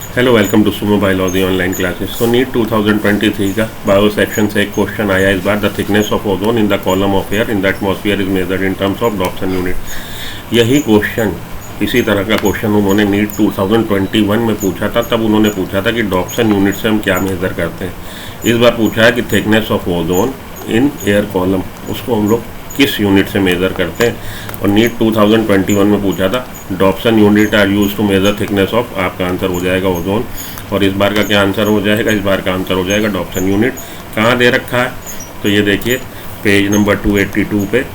Hello, welcome to Sumo biology online classes. तो NEET 2023 का bio section से एक क्वेश्चन आया इस बार। The thickness of ozone in the column of air in the atmosphere is measured in terms of Dobson unit. यही question, इसी तरह का क्वेश्चन उन्होंने नीट 2021 में पूछा था। तब उन्होंने पूछा था कि डॉप्सन यूनिट से हम क्या मेज़र करते हैं। इस बार पूछा है कि thickness of ozone in air column, उसको हम लोग किस यूनिट से मेज़र करते हैं। और नीट 2021 में पूछा था Dobson unit are used to measure thickness of, आपका आंसर हो जाएगा ओजोन। और इस बार का क्या आंसर हो जाएगा? इस बार का आंसर हो जाएगा डॉप्सन यूनिट। कहाँ दे रखा है? तो ये देखिए पेज नंबर 282 पे,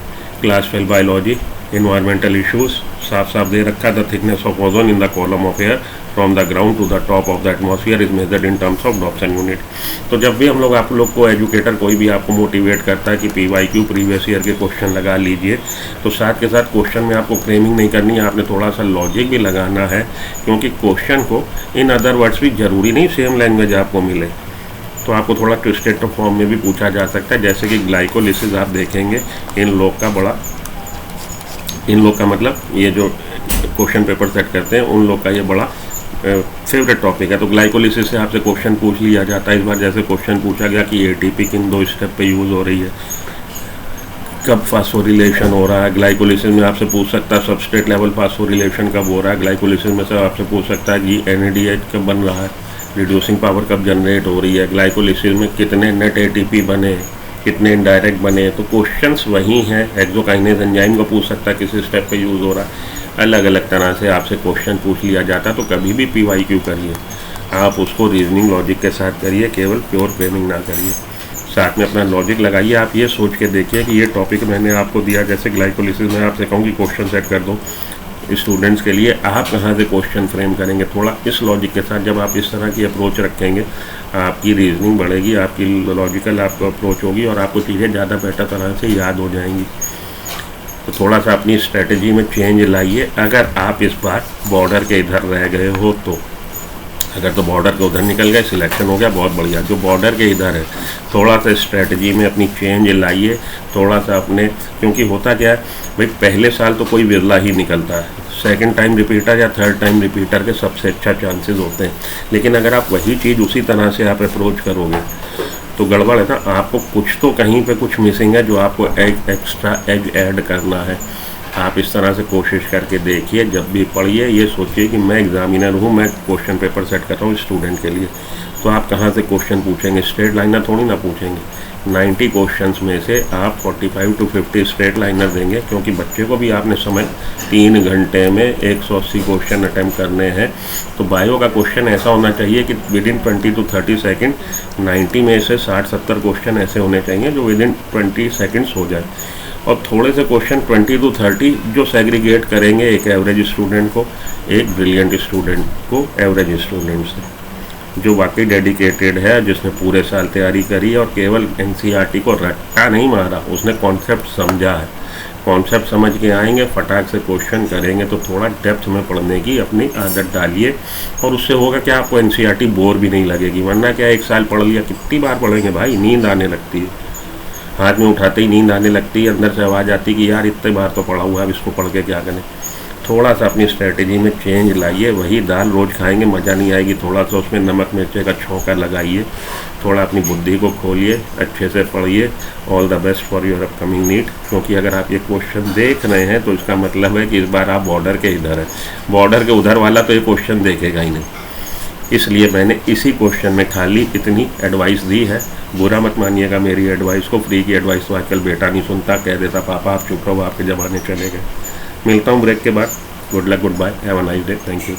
क्लास 12 बायोलॉजी इन्वायरमेंटल इश्यूज़, साफ साफ दे रखा है the thickness of ozone in the column of air from the ground to the top of the atmosphere is measured in terms of Dobson unit. तो जब भी हम लोग, आप लोग को एजुकेटर कोई भी आपको मोटिवेट करता है कि PYQ प्रीवियस ईयर के क्वेश्चन लगा लीजिए, तो साथ के साथ क्वेश्चन में आपको फ्रेमिंग नहीं करनी है, आपने थोड़ा सा लॉजिक भी लगाना है। क्योंकि क्वेश्चन को इन अदर वर्ड्स भी ज़रूरी नहीं सेम लैंग्वेज आपको मिले, तो आपको थोड़ा ट्विस्टेड फॉर्म में भी पूछा जा सकता है। जैसे कि ग्लाइकोलिसिस आप देखेंगे, इन लोग का मतलब ये जो क्वेश्चन पेपर सेट करते हैं उन लोग का ये बड़ा फेवरेट टॉपिक है। तो ग्लाइकोलिसिस से आपसे क्वेश्चन पूछ लिया जाता है। इस बार जैसे क्वेश्चन पूछा गया कि ATP किन 2 स्टेप पे यूज़ हो रही है, कब फास्फोरिलेशन हो रहा है। ग्लाइकोलिसिस में आपसे पूछ सकता है सबस्ट्रेट लेवल फास्फोरिलेशन कब हो रहा है। ग्लाइकोलिसिस में से आपसे पूछ सकता है कि NADH कब बन रहा है, रिड्यूसिंग पावर कब जनरेट हो रही है, ग्लाइकोलिसिस में कितने नेट ATP बने, कितने इनडायरेक्ट बने। तो क्वेश्चंस वही हैं। एक्सोकाइनेज एंजाइम को पूछ सकता है किस स्टेप पे यूज़ हो रहा है। अलग अलग तरह से आपसे क्वेश्चन पूछ लिया जाता है। तो कभी भी PYQ करिए, आप उसको रीजनिंग लॉजिक के साथ करिए, केवल प्योर फ्रेमिंग ना करिए। साथ में अपना लॉजिक लगाइए। आप ये सोच के देखिए कि ये टॉपिक मैंने आपको दिया, जैसे ग्लाइकोलिसिस में आपसे कहूँ कि क्वेश्चन सेट कर दो स्टूडेंट्स के लिए, आप कहाँ से क्वेश्चन फ्रेम करेंगे। थोड़ा इस लॉजिक के साथ जब आप इस तरह की अप्रोच रखेंगे, आपकी रीजनिंग बढ़ेगी, आपकी लॉजिकल आपको अप्रोच होगी और आपको चीज़ें ज़्यादा बेटर तरह से याद हो जाएंगी। तो थोड़ा सा अपनी स्ट्रेटजी में चेंज लाइए। अगर आप इस बार बॉर्डर के इधर रह गए हो तो, अगर तो बॉर्डर के उधर निकल गए, सिलेक्शन हो गया, बहुत बढ़िया। जो बॉर्डर के इधर है, थोड़ा सा स्ट्रेटजी में अपनी चेंज लाइए। थोड़ा सा अपने, क्योंकि होता क्या है भाई, पहले साल तो कोई बिरला ही निकलता है, सेकंड टाइम रिपीटर या थर्ड टाइम रिपीटर के सबसे अच्छा चांसेस होते हैं। लेकिन अगर आप वही चीज़ उसी तरह से आप अप्रोच करोगे तो गड़बड़ है ना। आपको कुछ तो कहीं पे कुछ मिसिंग है, जो आपको एक्स्ट्रा एग ऐड करना है। आप इस तरह से कोशिश करके देखिए। जब भी पढ़िए ये सोचिए कि मैं एग्जामिनर हूँ, मैं क्वेश्चन पेपर सेट कर रहा हूँ स्टूडेंट के लिए। तो आप कहाँ से क्वेश्चन पूछेंगे? स्ट्रेट लाइनर थोड़ी ना पूछेंगे। 90 क्वेश्चंस में से आप 45 to 50 स्ट्रेट लाइनर देंगे, क्योंकि बच्चे को भी आपने समय 3 घंटे में 180 क्वेश्चन अटैम्प्ट करने हैं। तो बायो का क्वेश्चन ऐसा होना चाहिए कि विदिन 20 to 30 सेकेंड 90 में से 60-70 क्वेश्चन ऐसे होने चाहिए जो विदिन 20 सेकेंड्स हो जाए। और थोड़े से क्वेश्चन 20 to 30 जो सेग्रीगेट करेंगे एक एवरेज स्टूडेंट को, एक ब्रिलियंट स्टूडेंट को एवरेज स्टूडेंट से, जो वाकई डेडिकेटेड है, जिसने पूरे साल तैयारी करी और केवल NCERT को रट्टा नहीं मारा, उसने कॉन्सेप्ट समझा है। कॉन्सेप्ट समझ के आएंगे, फटाक से क्वेश्चन करेंगे। तो थोड़ा डेप्थ में पढ़ने की अपनी आदत डालिए, और उससे होगा क्या, आपको NCERT बोर भी नहीं लगेगी। वरना क्या, एक साल पढ़ लिया, कितनी बार पढ़ेंगे भाई, नींद आने लगती है। हाथ में उठाते ही नींद आने लगती है, अंदर से आवाज़ आती है कि यार इतने बार तो पढ़ा हुआ है, अब इसको पढ़ के क्या करें। थोड़ा सा अपनी स्ट्रेटजी में चेंज लाइए। वही दाल रोज़ खाएंगे, मज़ा नहीं आएगी। थोड़ा सा उसमें नमक मिर्चे का छौंका लगाइए। थोड़ा अपनी बुद्धि को खोलिए, अच्छे से पढ़िए। All the best for your upcoming NEET. क्योंकि अगर आप ये क्वेश्चन देख रहे हैं तो इसका मतलब है कि इस बार आप बॉर्डर के इधर है। बॉर्डर के उधर वाला तो ये क्वेश्चन देखेगा ही नहीं। इसलिए मैंने इसी क्वेश्चन में खाली इतनी एडवाइस दी है। बुरा मत मानिएगा मेरी एडवाइस को। फ्री की एडवाइस तो आजकल बेटा नहीं सुनता, कह देता पापा आप चुप रहो, आपके ज़माने चले गए। मिलता हूँ ब्रेक के बाद। Good luck, goodbye, have a nice day, thank you.